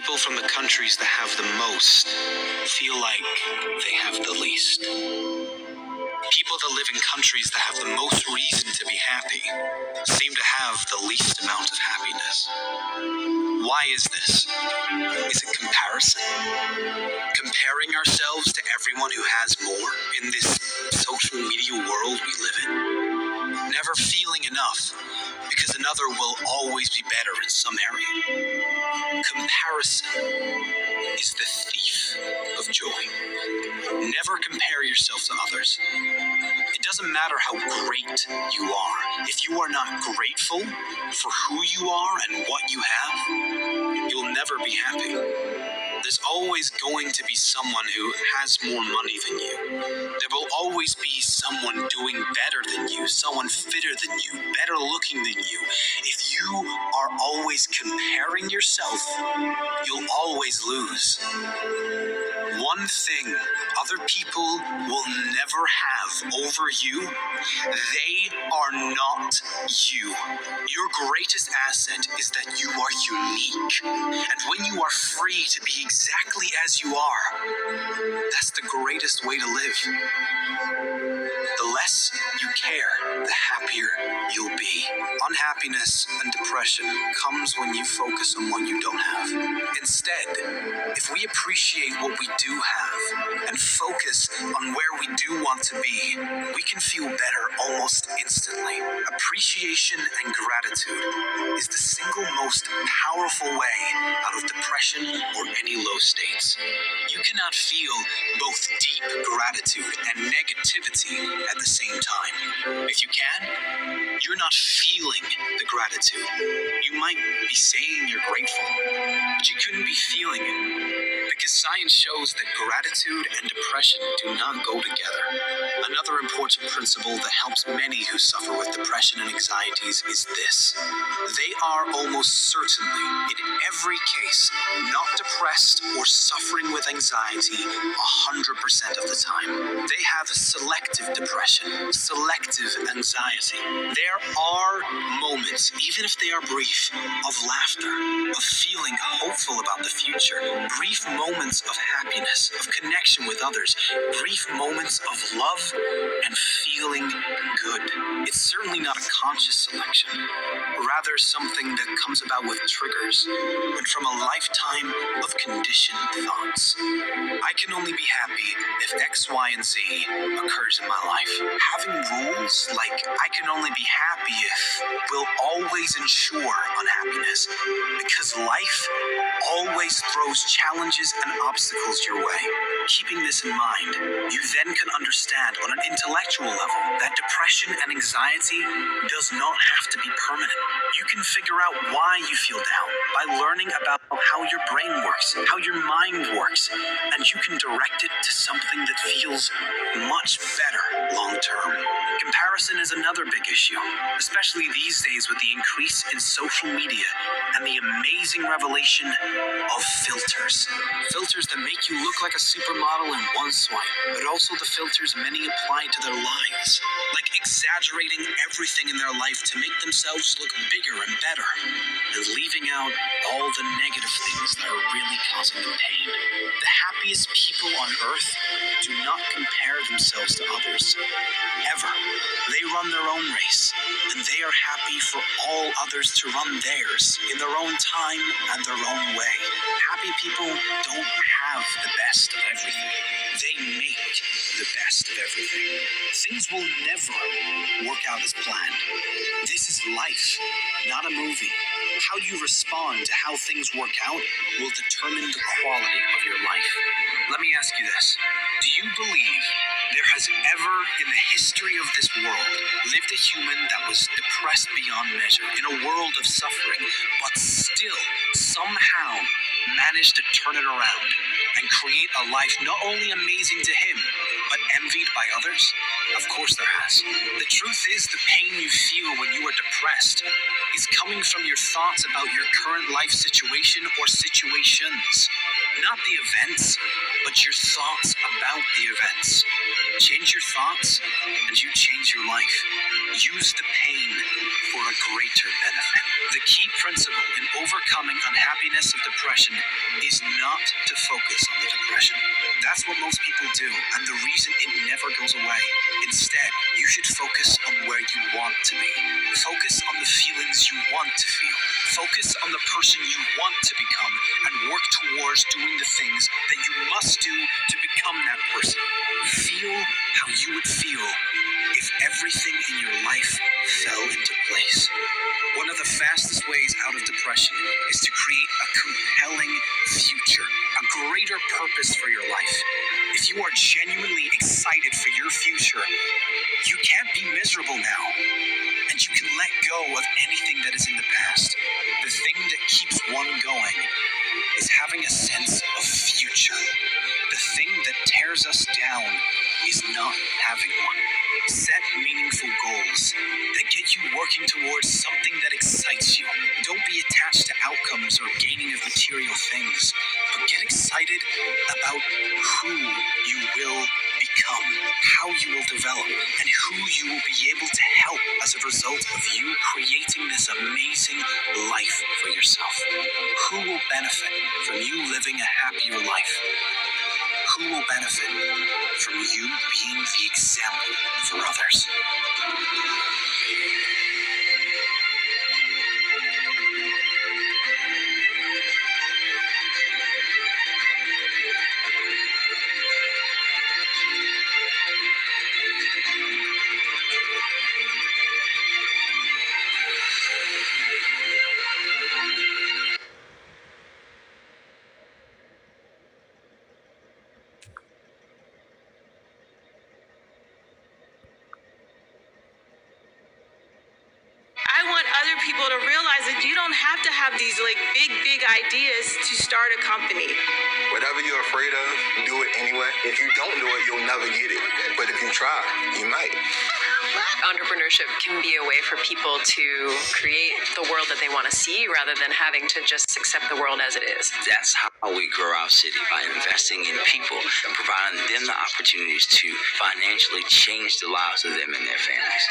People from the countries that have the most feel like they have the least. People that live in countries that have the most reason to be happy seem to have the least amount of happiness. Why is this? Is it comparison? Comparing ourselves to everyone who has more in this social media world we live in? Never feeling enough because another will always be better in some area. Comparison is the thief of joy. Never compare yourself to others. It doesn't matter how great you are. If you are not grateful for who you are and what you have, you'll never be happy. There's always going to be someone who has more money than you. There will always be someone doing better than you, someone fitter than you, better looking than you. If you are always comparing yourself, you'll always lose. One thing other people will never have over you, they are not you. Your greatest asset is that you are unique. And when you are free to be exactly as you are, that's the greatest way to live. The less you care, the happier you'll be. Unhappiness and depression comes when you focus on what you don't have. Instead, if we appreciate what we do have and focus on where we do want to be, we can feel better almost instantly. Appreciation and gratitude is the single most powerful way out of depression or any low states. You cannot feel both deep gratitude and negativity at the same time. If you can, you're not feeling the gratitude. You might be saying you're grateful, but you couldn't be feeling it. Because science shows that gratitude and depression do not go together. Another important principle that helps many who suffer with depression and anxieties is this. They are almost certainly, in every case, not depressed or suffering with anxiety 100% of the time. They have selective depression, selective anxiety. There are moments, even if they are brief, of laughter, of feeling hopeful about the future, brief moments of happiness, of connection with others, brief moments of love and feeling good. It's certainly not a conscious selection, rather something that comes about with triggers and from a lifetime of conditioned thoughts. I can only be happy if X, Y, and Z occurs in my life. Having rules like I can only be happy if will always ensure unhappiness, because life always throws challenges and obstacles your way. Keeping this in mind, you then can understand on an intellectual level that depression and anxiety does not have to be permanent. You can figure out why you feel down by learning about how your brain works, how your mind works, and you can direct it to something that feels much better long term. Comparison is another big issue, especially these days with the increase in social media and the amazing revelation of filters. Filters that make you look like a supermodel in one swipe, but also the filters many apply to their lives, like exaggerating everything in their life to make themselves look bigger and better, and leaving out all the negative things that are really causing them pain. The happiest people on earth do not compare themselves to others, ever. They run their own race, and they are happy for all others to run theirs in their own time and their own way. Happy people don't have the best of everything. They make the best of everything. Things will never work out as planned. This is life, not a movie. How you respond to how things work out will determine the quality of your life. Let me ask you this. Do you believe there has ever in the history of this world lived a human that was depressed beyond measure in a world of suffering, but still somehow managed to turn it around and create a life not only amazing to him, But envied by others? Of course there has. The truth is, the pain you feel when you are depressed is coming from your thoughts about your current life situation or situations. Not the events, but your thoughts about the events. Change your thoughts, and you change your life. Use the pain for a greater benefit. The key principle in overcoming unhappiness of depression is not to focus on the depression. That's what most people do, and the reason it never goes away. Instead, you should focus on where you want to be. Focus on the feelings you want to feel. Focus on the person you want to become, and work towards doing the things that you must do to become that person. Feel how you would feel if everything in your life fell into place. One of the fastest ways out of depression is to create a compelling future, a greater purpose for your life. If you are genuinely excited for your future, you can't be miserable now, and you can let go of anything that is in the past. The thing that keeps one going is having a sense of future. The thing that tears us down is not having one. Set meaningful goals that get you working towards something that excites you. Don't be attached to outcomes or gaining of material things, but get excited about who you will become, how you will develop, and who you will be able to help as a result of you creating this amazing life for yourself. Who will benefit from you living a happier life? Who will benefit from you being the example for others? I want other people to realize that you don't have to have these like big ideas to start a company. Whatever you're afraid of, do it anyway. If you don't do it, you'll never get it. But if you try, you might. Entrepreneurship can be a way for people to create the world that they want to see rather than having to just accept the world as it is. That's how we grow our city, by investing in people, providing them the opportunities to financially change the lives of them and their families.